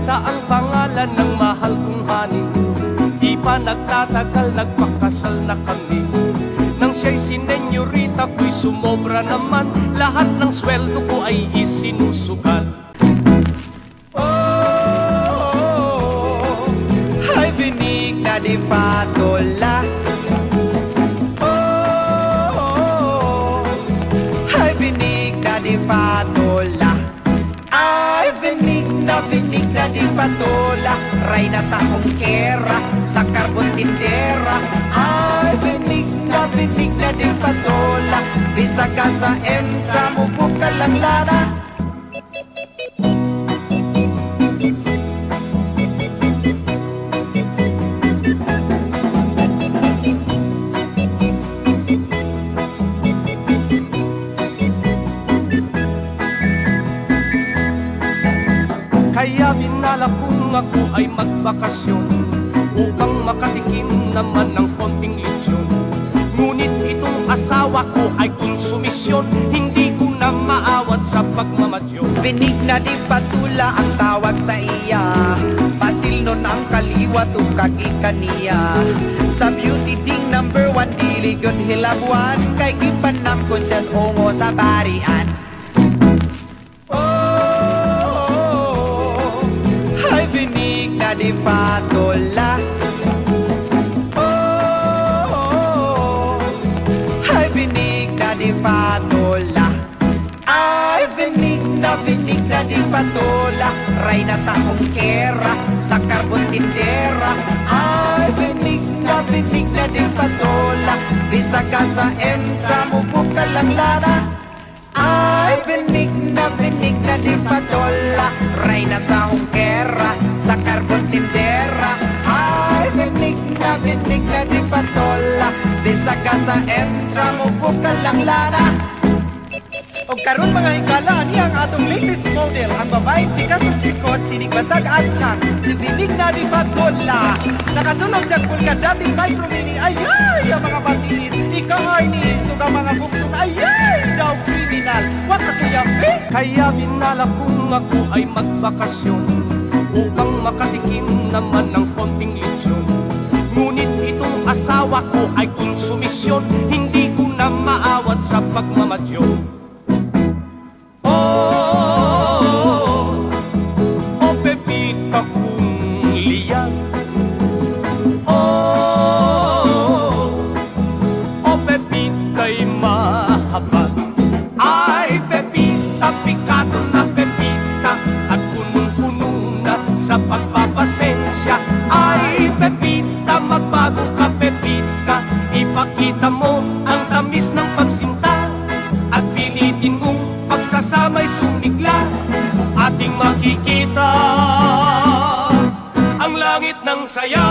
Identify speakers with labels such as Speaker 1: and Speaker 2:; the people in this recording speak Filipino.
Speaker 1: Pepita ang pangalan ng mahal kong hanin. Di pa nagtatagal, nagpakasal na kami. Nang siya'y sinenyorita ko'y sumobra naman. Lahat ng sweldo ko ay isinusugal.
Speaker 2: Oh, ay binig na di patola. Oh, ay binig na di patola. Ay binig na di patola. Ray na sa hongkera, sa karbon tindera. Ay binig na di patola. Bisa ka sa entra, mupo ka lang lana.
Speaker 1: Kaya binala kung ako ay magbakasyon upang makatikim naman ng konting lechon. Ngunit itong asawa ko ay konsumisyon, hindi ko na maawat sa pagmamadyo.
Speaker 2: Binig na di patula ang tawag sa iya. Pasil nun ang kaliwa to kagikaniya. Sa beauty ding number 1, dili good hilabuan. Kay gipanam konsyas ongo sa barian. Binig na di patola. Oh, ay binig na di patola. Ay binig na di patola. Ray na sa hongkera, sa karbon tindera. Ay binig na di patola. Bisa ka sa entra, mupo ka lang lana. Ay binig na di patola. Ray na sa hongkera, sa karbon tindera. Ay binig na di patola. Bisa ka sa entra, mupo ka lang lana. O karon mga higala, niyang atong latest model. Ang babae tikas ang likod, tinigbasag ang tiyan. Si binig na di patola. Nakasunog sa kulka dating micro mini. Ayay, ang mga batis, ika-arnis. O ka mga bukton, ayay, daw criminal. Wag ka kuyampi.
Speaker 1: Kaya binala kung ako ay magbakasyon upang makatikim naman ng konting lechon. Ngunit itong asawa ko ay konsumisyon, hindi ko na maawat sa pagmamadyo. Oh, Pepita kong liyan. Oh, Pepita'y mahabag. Ay, Pepita, pikato na Pepita, at punong-puno na sa pagpapasensya. Ay, Pepita, magbago ka Pepita, ipakita mo ang tamis ng pagsinta, at pilitin mong pagsasamay sumigla. Ating makikita ang langit ng saya.